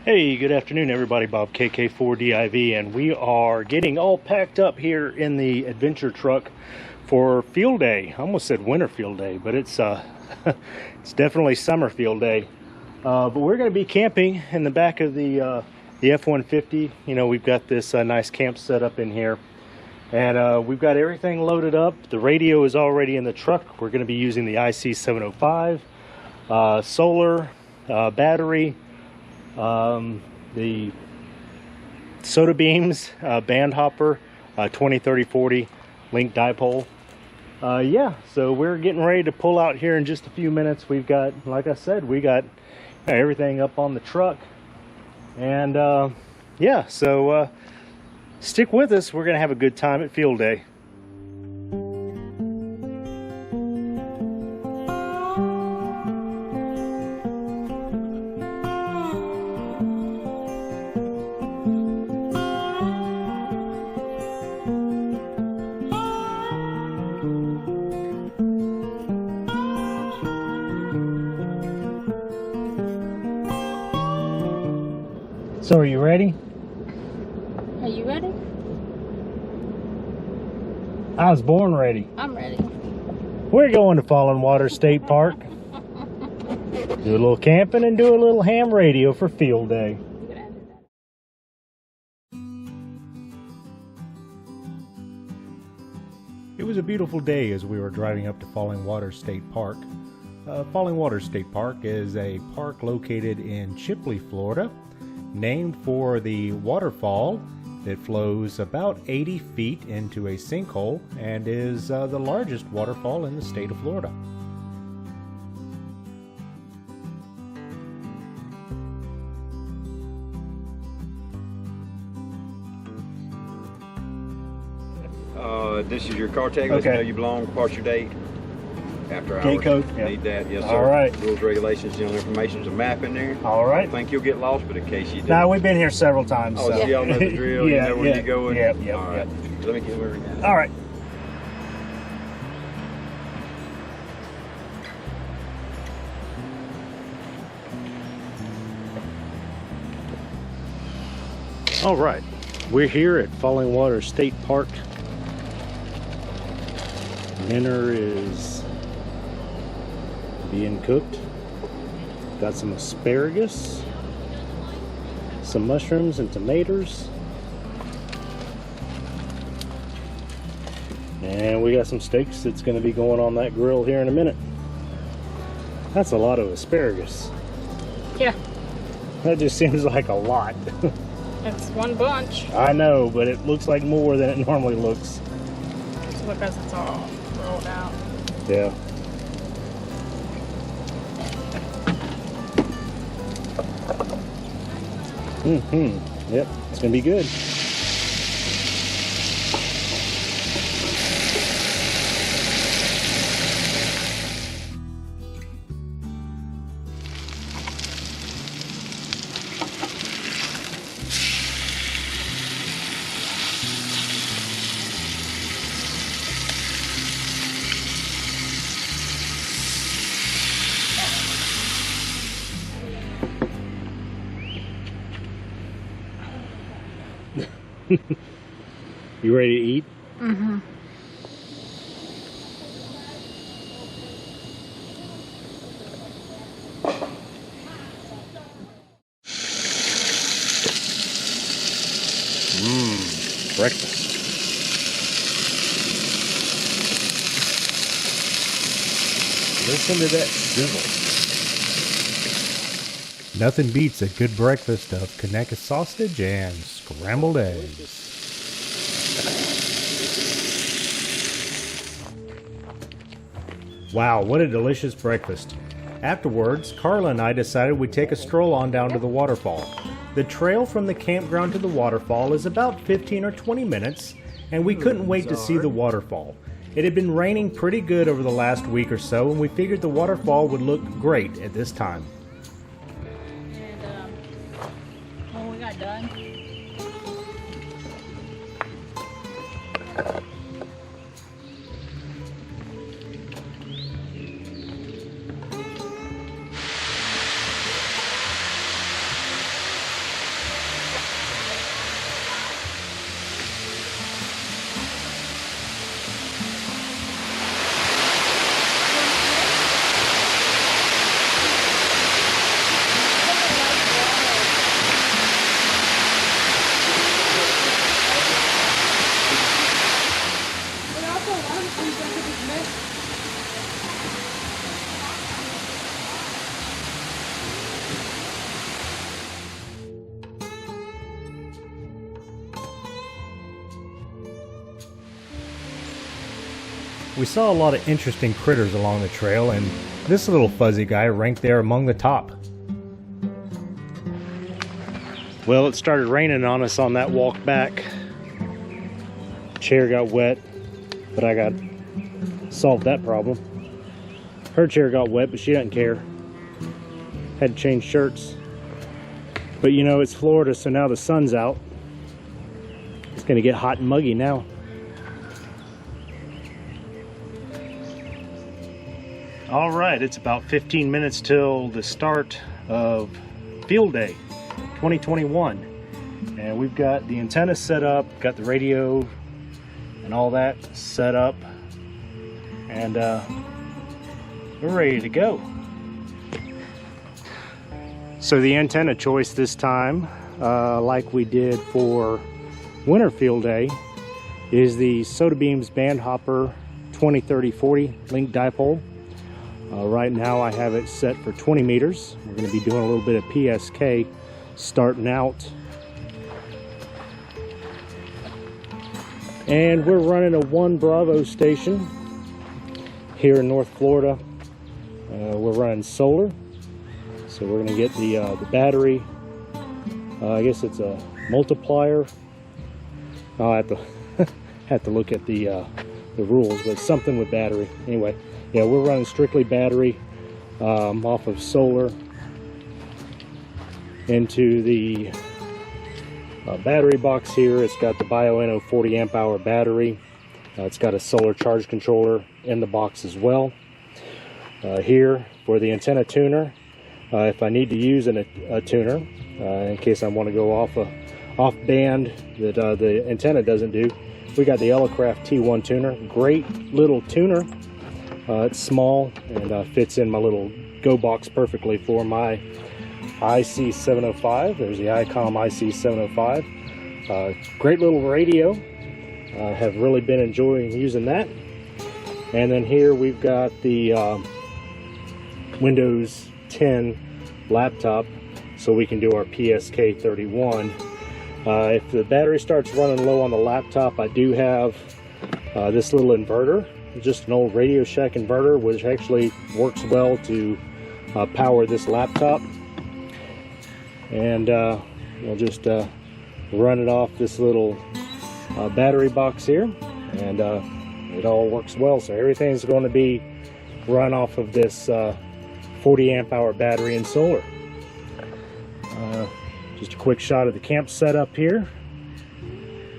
Hey, good afternoon everybody. Bob KK4DIV, and we are getting all packed up here in the adventure truck for field day. I almost said winter field day, but it's it's definitely summer field day. But we're going to be camping in the back of the F-150. You know, we've got this nice camp set up in here, and we've got everything loaded up. The radio is already in the truck. We're going to be using the IC705, solar, battery, the soda beams, band hopper, 20, 30, 40 link dipole. Yeah, so we're getting ready to pull out here in just a few minutes. We've got, like I said, we got everything up on the truck, and yeah, so stick with us. We're gonna have a good time at field day. So are you ready? Are you ready? I was born ready. I'm ready. We're going to Fallen Water State Park. Do a little camping and do a little ham radio for field day. It was a beautiful day as we were driving up to Falling Water State Park. Falling Water State Park is a park located in Chipley, Florida, named for the waterfall that flows about 80 feet into a sinkhole and is the largest waterfall in the state of Florida. This is your car tag. Let Okay. you know you belong, departure date, after hours. Gate code? Yeah. Need that, yes sir. All right. Rules, regulations, general information. There's a map in there. All right. I think you'll get lost, but in case you do. Now, we've been here several times. Oh, so. so y'all know the drill. Yeah, You know where yeah, you're going. yeah, yeah, All right. Let me get where we're going. All right. All right, we're here at Falling Water State Park. Dinner is being cooked. Got some asparagus, some mushrooms and tomatoes. And we got some steaks that's going to be going on that grill here in a minute. That's a lot of asparagus. Yeah, That just seems like a lot. it's one bunch. I know, but it looks like more than it normally looks. Just because it's all rolled out. Yeah. Yep, it's gonna be good. You ready to eat? Mm-hmm. Breakfast. Listen to that sizzle. Nothing beats a good breakfast of Kaneka sausage and scrambled eggs. Wow, what a delicious breakfast. Afterwards, Carla and I decided we'd take a stroll on down to the waterfall. The trail from the campground to the waterfall is about 15 or 20 minutes, and we couldn't wait to see the waterfall. It had been raining pretty good over the last week or so, and we figured the waterfall would look great at this time. And when we got done, We saw a lot of interesting critters along the trail, and this little fuzzy guy ranked there among the top. Well, it started raining on us on that walk back. Chair got wet, but I got solved that problem. Her chair got wet, but she doesn't care. Had to change shirts. But you know, it's Florida, so now the sun's out. It's gonna get hot and muggy now. All right, it's about 15 minutes till the start of Field Day 2021. And we've got the antenna set up, got the radio and all that set up. And we're ready to go. So the antenna choice this time, like we did for Winter Field Day, is the Soda Beams Band Hopper 20-30-40 link dipole. Right now I have it set for 20 meters. We're going to be doing a little bit of PSK starting out. And we're running a 1 Bravo station here in North Florida. We're running solar. So we're going to get the battery. I guess it's a multiplier. I'll have to look at the rules, but something with battery. Anyway, yeah, we're running strictly battery off of solar into the battery box here. It's got the Bioenno 40 amp hour battery. It's got a solar charge controller in the box as well. Here for the antenna tuner, if I need to use a tuner in case I want to go off band that the antenna doesn't do, we got the Elecraft T1 tuner. Great little tuner. It's small and fits in my little Go box perfectly for my IC705. There's the ICOM IC705. Great little radio. Have really been enjoying using that. And then here we've got the Windows 10 laptop, so we can do our PSK 31. If the battery starts running low on the laptop, I do have this little inverter, just an old Radio Shack inverter, which actually works well to power this laptop. And we'll just run it off this little battery box here, and it all works well. So everything's going to be run off of this 40 amp hour battery and solar. Just a quick shot of the camp setup here.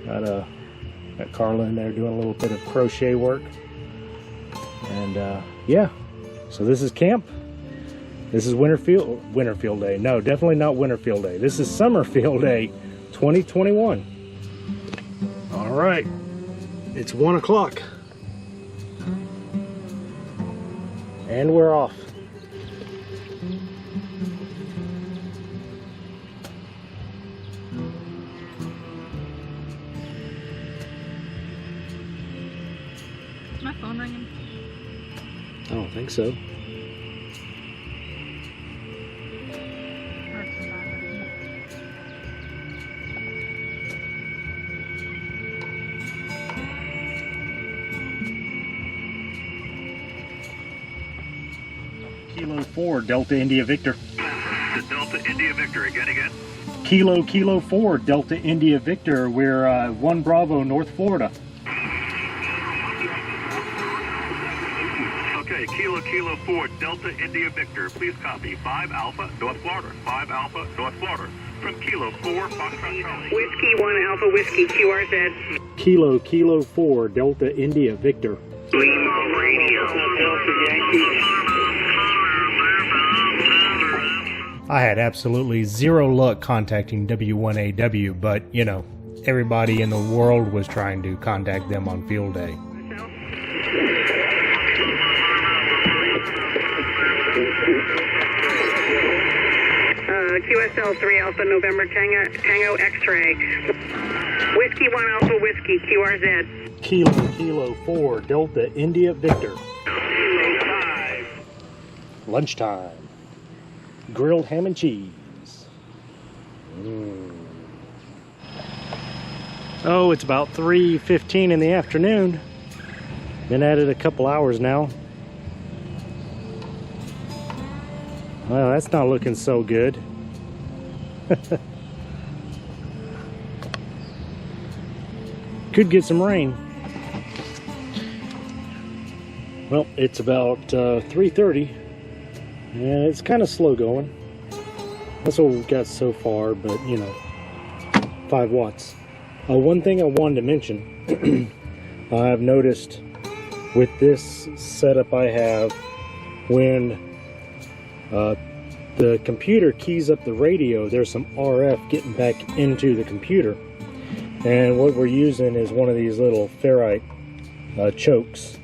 Got Carla in there doing a little bit of crochet work. And yeah, so this is camp. This is Winter Field Day. No, definitely not Winter Field Day. This is Summer Field Day 2021. All right, it's 1 o'clock. And we're off. Is my phone ringing? I don't think so. Kilo 4 Delta India Victor. The Delta India Victor again. Kilo 4 Delta India Victor. We're 1 Bravo, North Florida. Okay, Kilo 4 Delta India Victor. Please copy 5 Alpha North Florida. 5 Alpha North Florida. From Kilo 4 Foxtrot Charlie. Whiskey 1 Alpha Whiskey QRZ. Kilo 4 Delta India Victor. Lima Radio. Delta Yankee. I had absolutely zero luck contacting W1AW, but you know, everybody in the world was trying to contact them on field day. QSL 3 Alpha November Tango X-Ray. Whiskey 1 Alpha Whiskey QRZ. Kilo 4 Delta India Victor. Lunchtime. Grilled ham and cheese. Oh, it's about 3:15 in the afternoon. Been at it a couple hours now. Well, that's not looking so good. Could get some rain. Well, it's about 3:30, and it's kind of slow going. That's what we've got so far, but you know, 5 watts. One thing I wanted to mention, I've noticed with this setup I have, when the computer keys up the radio, there's some RF getting back into the computer. And what we're using is one of these little ferrite chokes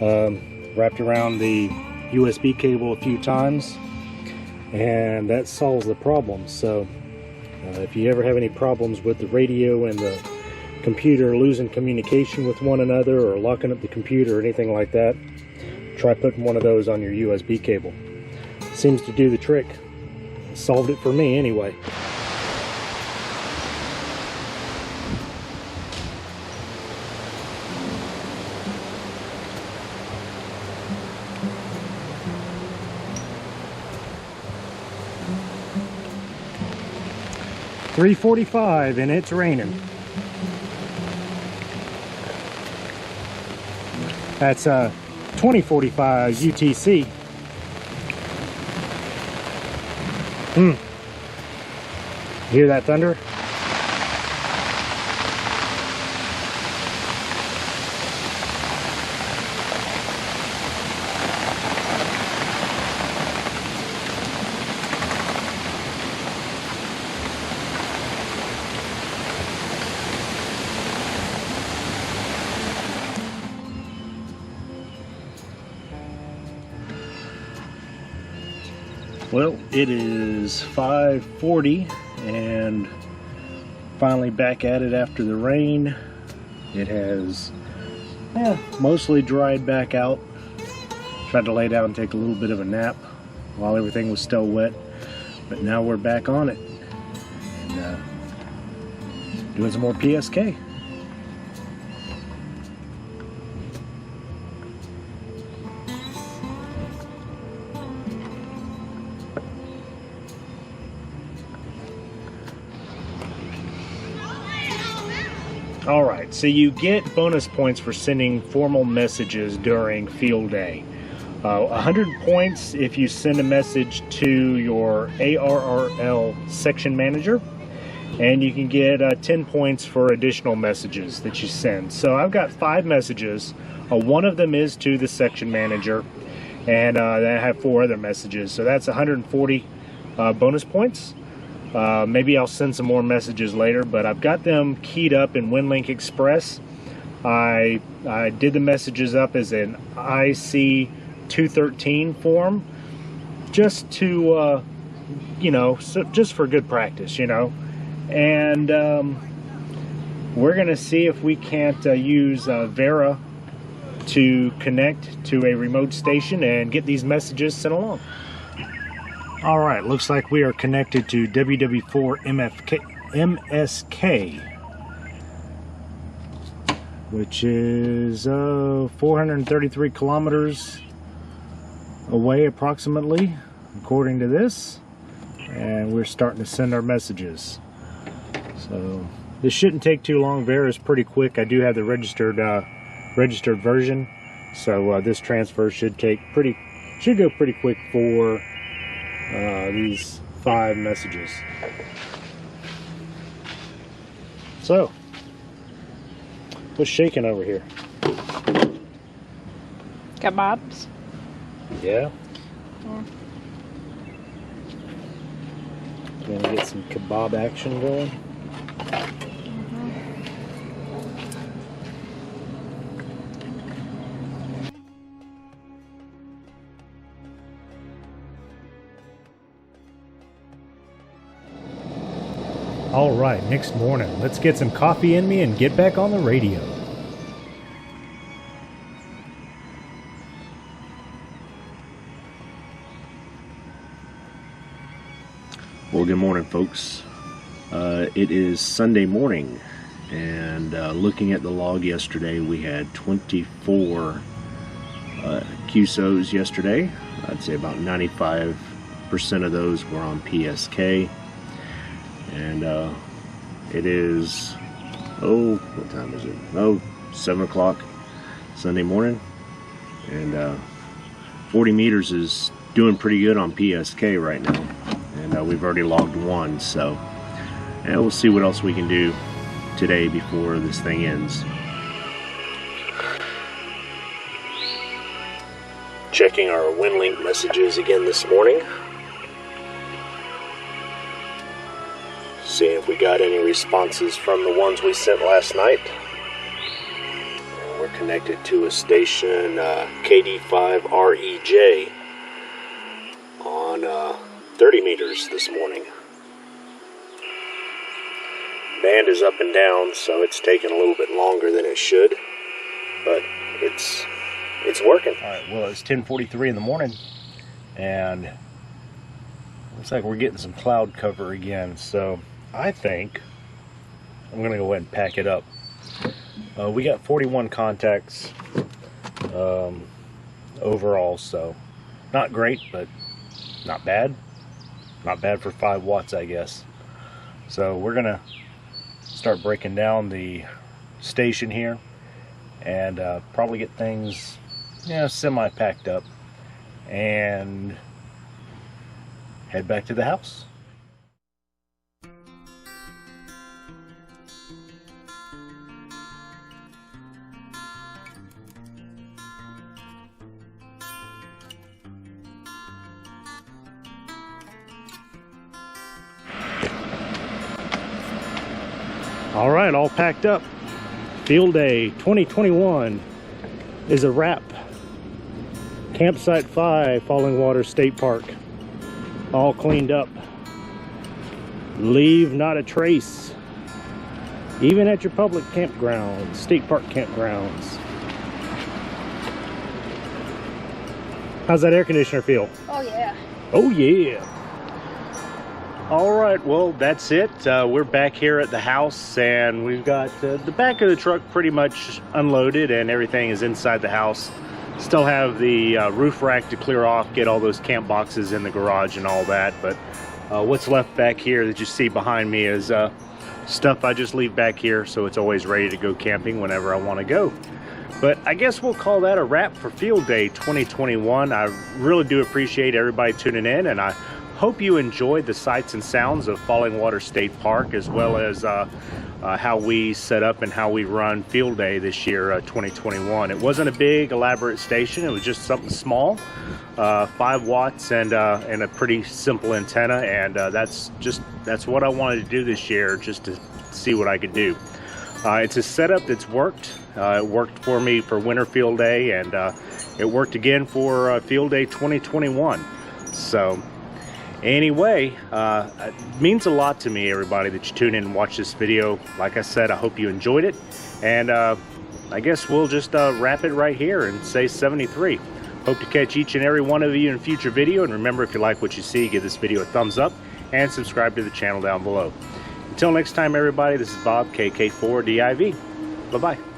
wrapped around the USB cable a few times, and that solves the problem. So if you ever have any problems with the radio and the computer losing communication with one another, or locking up the computer or anything like that, try putting one of those on your USB cable. Seems to do the trick. Solved it for me anyway. .3:45 and it's raining. That's 20:45 UTC. Hear that thunder? Well, it is 5:40 and finally back at it after the rain. It has mostly dried back out. Tried to lay down and take a little bit of a nap while everything was still wet, but now we're back on it and doing some more PSK. Alright, so you get bonus points for sending formal messages during field day. 100 points if you send a message to your ARRL section manager, and you can get 10 points for additional messages that you send. So I've got 5 messages. One of them is to the section manager, and I have 4 other messages. So that's 140 bonus points. Maybe I'll send some more messages later, but I've got them keyed up in WinLink Express. I did the messages up as an IC213 form, just to, you know, just for good practice, you know. And we're going to see if we can't use Vera to connect to a remote station and get these messages sent along. Alright, looks like we are connected to WW4 MSK, which is 433 kilometers away approximately, according to this, and we're starting to send our messages. So this shouldn't take too long. Vera is pretty quick. I do have the registered version, so this transfer should go pretty quick for these 5 messages. So, what's shaking over here? Kebabs. Yeah. Gonna get some kebab action going. All right, next morning, let's get some coffee in me and get back on the radio. Well, good morning, folks. It is Sunday morning, And looking at the log yesterday, we had 24 QSOs yesterday. I'd say about 95% of those were on PSK. And it is, what time is it? 7 o'clock Sunday morning. And 40 meters is doing pretty good on PSK right now. And we've already logged one, so we'll see what else we can do today before this thing ends. Checking our WinLink messages again this morning. Seeing if we got any responses from the ones we sent last night. And we're connected to a station KD5REJ on 30 meters this morning. Band is up and down, so it's taking a little bit longer than it should, but it's working. All right, well, it's 10:43 in the morning, and looks like we're getting some cloud cover again, so I think I'm gonna go ahead and pack it up. We got 41 contacts overall, so not great, but not bad. Not bad for 5 watts, I guess. So we're gonna start breaking down the station here and probably get things, semi packed up and head back to the house. All right, all packed up. Field Day 2021 is a wrap. Campsite 5, Falling Water State Park. All cleaned up. Leave not a trace. Even at your public campgrounds, state park campgrounds. How's that air conditioner feel? Oh yeah. Oh yeah. All right, well, that's it. We're back here at the house, and we've got the back of the truck pretty much unloaded, and everything is inside the house. Still have the roof rack to clear off, get all those camp boxes in the garage and all that, but what's left back here that you see behind me is stuff I just leave back here, so it's always ready to go camping whenever I want to go. But I guess we'll call that a wrap for Field Day 2021. I really do appreciate everybody tuning in, and I hope you enjoyed the sights and sounds of Falling Water State Park, as well as how we set up and how we run Field Day this year, 2021. It wasn't a big elaborate station, it was just something small, 5 watts and a pretty simple antenna, and that's what I wanted to do this year, just to see what I could do. It's a setup that's worked. It worked for me for Winter Field Day, and it worked again for Field Day 2021. So anyway, it means a lot to me, everybody, that you tune in and watch this video. Like I said, I hope you enjoyed it, and I guess we'll just wrap it right here and say 73. Hope to catch each and every one of you in a future video, and remember, if you like what you see, give this video a thumbs up and subscribe to the channel down below. Until next time, everybody, this is Bob, KK4DIV. Bye-bye.